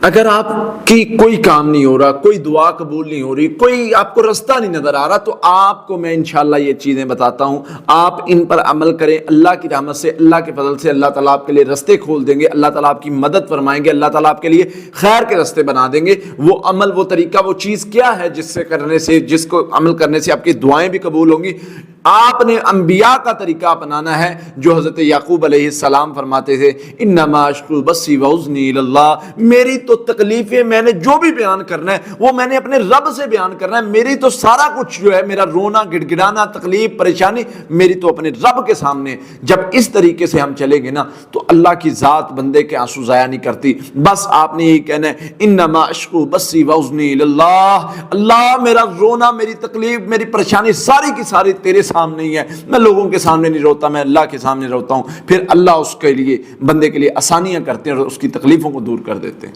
अगर आपकी कोई काम नहीं हो रहा, कोई दुआ कबूल नहीं हो रही, कोई आपको रास्ता नहीं नजर आ रहा, तो आपको मैं इंशाल्लाह ये चीजें बताता हूं, आप इन पर अमल करें। अल्लाह की रहमत से, अल्लाह के फजल से अल्लाह ताला आपके लिए रास्ते खोल देंगे, अल्लाह ताला आपकी मदद फरमाएंगे, अल्लाह ताला आपके लिए खैर के रास्ते बना देंगे। वो अमल, वो तरीका, वो चीज क्या है जिससे करने से, जिसको अमल करने से आपकी दुआएं भी कबूल होंगी। आपने अंबिया का तरीका अपनाना है, जो हजरत याकूब अलैहिस्सलाम फरमाते थे, इन्नमा अश्कु बस्सी व उज़्नी इलल्लाह, मेरी तो तकलीफें, मैंने जो भी बयान करना है वो मैंने अपने रब से बयान करना है। मेरी तो सारा कुछ जो है, मेरा रोना, गिड़गिड़ाना, तकलीफ, परेशानी, मेरी तो अपने रब के सामने। जब इस तरीके से हम चलेंगे ना, तो अल्लाह की जात बंदे के आंसू जाया नहीं करती। बस आपने यही कहना है, इन्नमा अश्कु बस्सी व उज़्नी इलल्लाह, अल्लाह मेरा रोना, मेरी तकलीफ, मेरी परेशानी सारी की सारी तेरे सामने ही है। मैं लोगों के सामने नहीं रोता, मैं अल्लाह के सामने रोता हूं। फिर अल्लाह उसके लिए, बंदे के लिए आसानियां करते हैं और उसकी तकलीफों को दूर कर देते हैं।